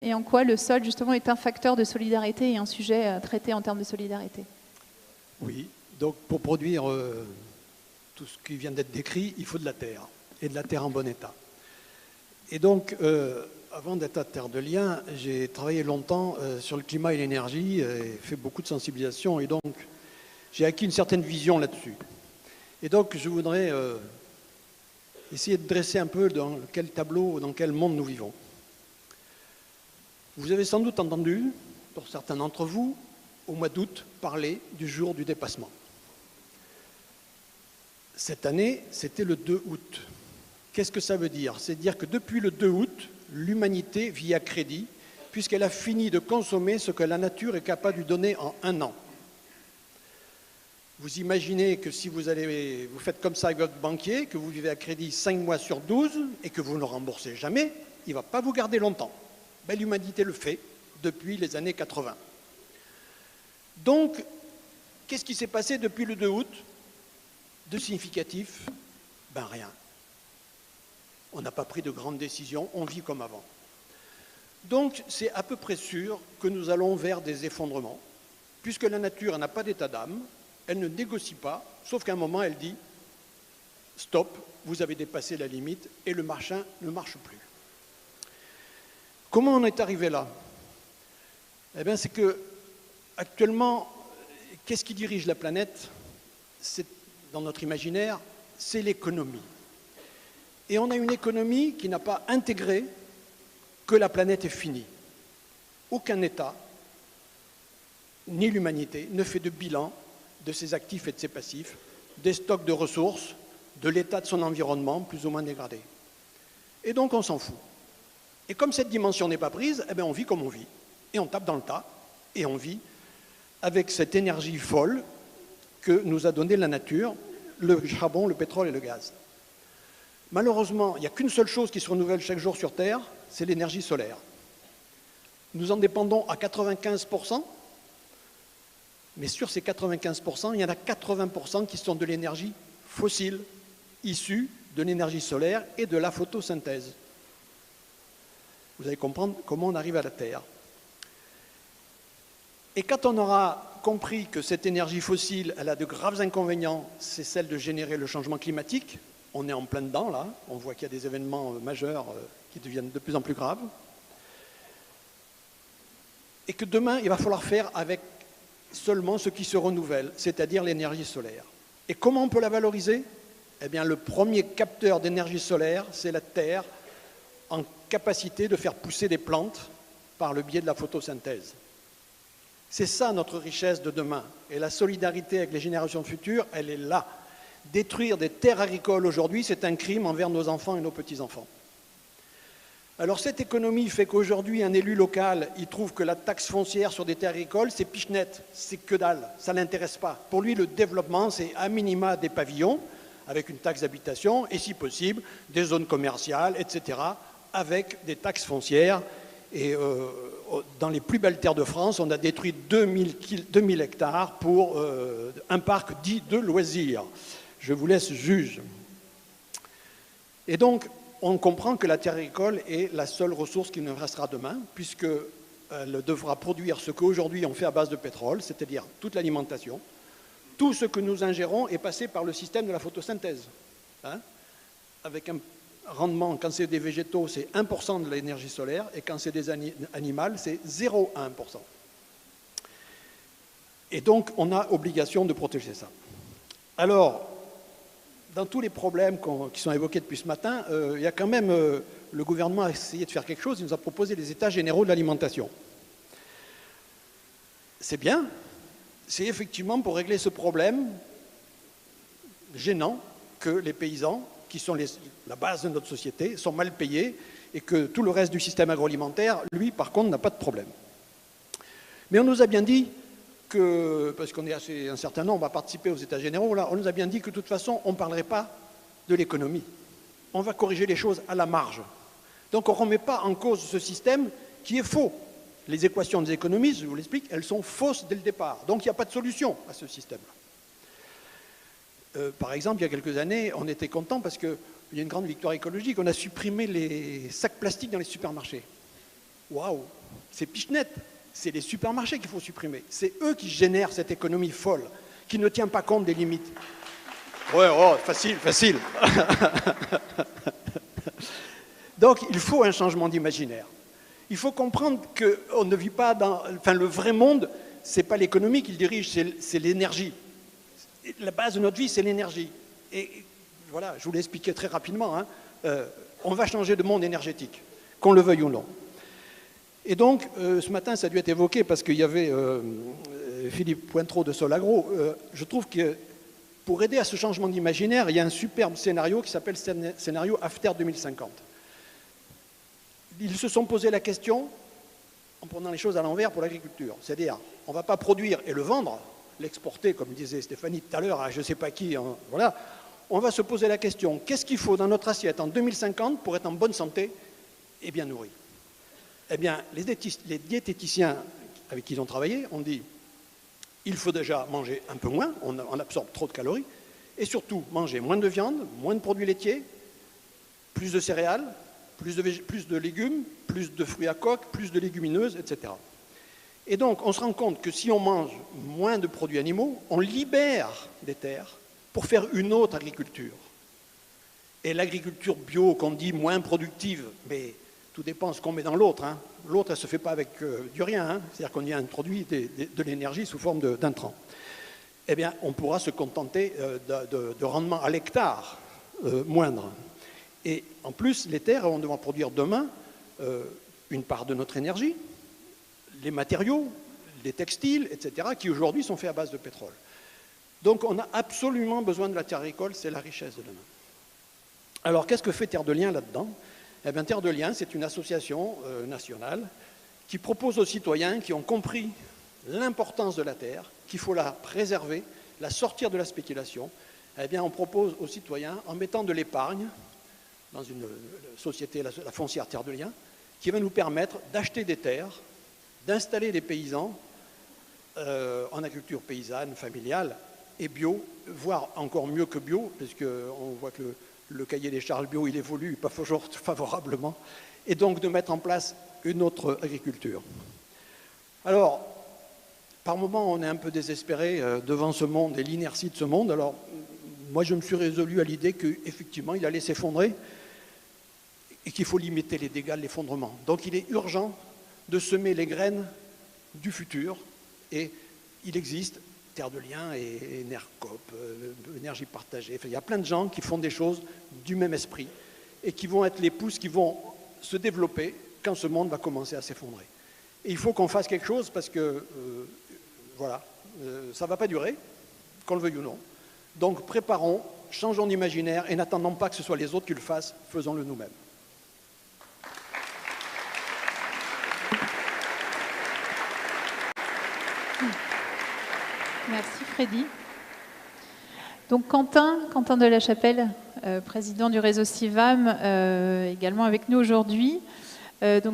et en quoi le sol, justement, est un facteur de solidarité et un sujet à traiter en termes de solidarité. Oui, donc pour produire tout ce qui vient d'être décrit, il faut de la terre, et de la terre en bon état. Et donc, avant d'être à Terre de Liens, j'ai travaillé longtemps sur le climat et l'énergie, et fait beaucoup de sensibilisation, et donc j'ai acquis une certaine vision là-dessus. Et donc, je voudrais essayer de dresser un peu dans quel tableau, dans quel monde nous vivons. Vous avez sans doute entendu, pour certains d'entre vous, au mois d'août, parler du jour du dépassement. Cette année, c'était le 2 août. Qu'est-ce que ça veut dire? C'est dire que depuis le 2 août, l'humanité vit à crédit, puisqu'elle a fini de consommer ce que la nature est capable de lui donner en 1 an. Vous imaginez que si vous faites comme ça avec votre banquier, que vous vivez à crédit 5 mois sur 12 et que vous ne le remboursez jamais, il ne va pas vous garder longtemps. Ben, l'humanité le fait depuis les années 80. Donc, qu'est-ce qui s'est passé depuis le 2 août de significatif? Ben rien. On n'a pas pris de grandes décisions, on vit comme avant. Donc, c'est à peu près sûr que nous allons vers des effondrements, puisque la nature n'a pas d'état d'âme, elle ne négocie pas, sauf qu'à un moment, elle dit « Stop, vous avez dépassé la limite et le machin ne marche plus ». Comment on est arrivé là? Eh bien, c'est que, actuellement, qu'est-ce qui dirige la planète? Dans notre imaginaire, c'est l'économie. Et on a une économie qui n'a pas intégré que la planète est finie. Aucun État, ni l'humanité, ne fait de bilan de ses actifs et de ses passifs, des stocks de ressources, de l'état de son environnement, plus ou moins dégradé. Et donc on s'en fout. Et comme cette dimension n'est pas prise, eh bien on vit comme on vit. Et on tape dans le tas, et on vit avec cette énergie folle que nous a donnée la nature, le charbon, le pétrole et le gaz. Malheureusement, il n'y a qu'une seule chose qui se renouvelle chaque jour sur Terre, c'est l'énergie solaire. Nous en dépendons à 95%, mais sur ces 95%, il y en a 80% qui sont de l'énergie fossile, issue de l'énergie solaire et de la photosynthèse. Vous allez comprendre comment on arrive à la Terre. Et quand on aura compris que cette énergie fossile, elle a de graves inconvénients, c'est celle de générer le changement climatique. On est en plein dedans, là. On voit qu'il y a des événements majeurs qui deviennent de plus en plus graves. Et que demain, il va falloir faire avec seulement ce qui se renouvelle, c'est-à-dire l'énergie solaire. Et comment on peut la valoriser? Eh bien, le premier capteur d'énergie solaire, c'est la Terre, en capacité de faire pousser des plantes par le biais de la photosynthèse. C'est ça notre richesse de demain. Et la solidarité avec les générations futures, elle est là. Détruire des terres agricoles aujourd'hui, c'est un crime envers nos enfants et nos petits-enfants. Alors cette économie fait qu'aujourd'hui, un élu local, il trouve que la taxe foncière sur des terres agricoles, c'est pichenette, c'est que dalle, ça ne l'intéresse pas. Pour lui, le développement, c'est à minima des pavillons, avec une taxe d'habitation, et si possible, des zones commerciales, etc., avec des taxes foncières. Et dans les plus belles terres de France, on a détruit 2000 hectares pour un parc dit de loisirs. Je vous laisse juge. Et donc, on comprend que la terre agricole est la seule ressource qui nous restera demain, puisqu'elle devra produire ce qu'aujourd'hui on fait à base de pétrole, c'est-à-dire toute l'alimentation. Tout ce que nous ingérons est passé par le système de la photosynthèse. Hein, avec un rendement, quand c'est des végétaux, c'est 1% de l'énergie solaire, et quand c'est des animaux, c'est 0,1%. Et donc, on a obligation de protéger ça. Alors, dans tous les problèmes qui sont évoqués depuis ce matin, il y a quand même, le gouvernement a essayé de faire quelque chose, il nous a proposé les états généraux de l'alimentation. C'est bien, c'est effectivement pour régler ce problème gênant que les paysans, qui sont la base de notre société, sont mal payés et que tout le reste du système agroalimentaire, lui, par contre, n'a pas de problème. Mais on nous a bien dit que, parce qu'on est un certain nombre à participer aux États généraux, là, on nous a bien dit que de toute façon, on ne parlerait pas de l'économie. On va corriger les choses à la marge. Donc on ne remet pas en cause ce système qui est faux. Les équations des économistes, je vous l'explique, elles sont fausses dès le départ. Donc il n'y a pas de solution à ce système-là. Par exemple, il y a quelques années, on était content parce qu'il y a une grande victoire écologique. On a supprimé les sacs plastiques dans les supermarchés. Waouh, c'est pichenette. C'est les supermarchés qu'il faut supprimer. C'est eux qui génèrent cette économie folle, qui ne tient pas compte des limites. Ouais, oh, facile, facile. Donc, il faut un changement d'imaginaire. Il faut comprendre qu'on ne vit pas dans... Enfin, le vrai monde, ce n'est pas l'économie qui le dirige, c'est l'énergie. La base de notre vie, c'est l'énergie. Et voilà, je vous l'ai expliqué très rapidement. Hein, on va changer de monde énergétique, qu'on le veuille ou non. Et donc, ce matin, ça a dû être évoqué parce qu'il y avait Philippe Pointreau de Solagro. Je trouve que pour aider à ce changement d'imaginaire, il y a un superbe scénario qui s'appelle scénario After 2050. Ils se sont posé la question en prenant les choses à l'envers pour l'agriculture. C'est-à-dire, on ne va pas produire et le vendre, l'exporter, comme disait Stéphanie tout à l'heure, à je ne sais pas qui. Hein, voilà. On va se poser la question, qu'est-ce qu'il faut dans notre assiette en 2050 pour être en bonne santé et bien nourri? Eh bien, les diététiciens avec qui ils ont travaillé ont dit il faut déjà manger un peu moins, on absorbe trop de calories, et surtout manger moins de viande, moins de produits laitiers, plus de céréales, plus de légumes, plus de fruits à coque, plus de légumineuses, etc. Et donc, on se rend compte que si on mange moins de produits animaux, on libère des terres pour faire une autre agriculture. Et l'agriculture bio, qu'on dit moins productive, mais tout dépend de ce qu'on met dans l'autre. Hein. L'autre, elle ne se fait pas avec du rien. Hein. C'est-à-dire qu'on y introduit de l'énergie sous forme d'intrants. Eh bien, on pourra se contenter de rendement à l'hectare moindre. Et en plus, les terres vont devoir produire demain une part de notre énergie, les matériaux, les textiles, etc., qui aujourd'hui sont faits à base de pétrole. Donc, on a absolument besoin de la terre agricole, c'est la richesse de demain. Alors, qu'est-ce que fait Terre de Liens là-dedans? Eh bien, Terre de Liens, c'est une association nationale qui propose aux citoyens qui ont compris l'importance de la terre, qu'il faut la préserver, la sortir de la spéculation. Eh bien, on propose aux citoyens, en mettant de l'épargne dans une société, la foncière Terre de Liens, qui va nous permettre d'acheter des terres, d'installer des paysans en agriculture paysanne, familiale et bio, voire encore mieux que bio, puisqu'on voit que le cahier des charges bio, il évolue pas toujours favorablement, et donc de mettre en place une autre agriculture. Alors, par moments, on est un peu désespéré devant ce monde et l'inertie de ce monde. Alors, moi, je me suis résolu à l'idée qu'effectivement, il allait s'effondrer et qu'il faut limiter les dégâts de l'effondrement. Donc, il est urgent de semer les graines du futur, et il existe Terre de Liens et Enercop, énergie partagée. Enfin, il y a plein de gens qui font des choses du même esprit et qui vont être les pousses qui vont se développer quand ce monde va commencer à s'effondrer. Et il faut qu'on fasse quelque chose parce que, voilà, ça ne va pas durer, qu'on le veuille ou non. Donc préparons, changeons d'imaginaire et n'attendons pas que ce soit les autres qui le fassent, faisons-le nous-mêmes. Merci Freddy. Donc Quentin de la Chapelle, président du réseau CIVAM, également avec nous aujourd'hui. Donc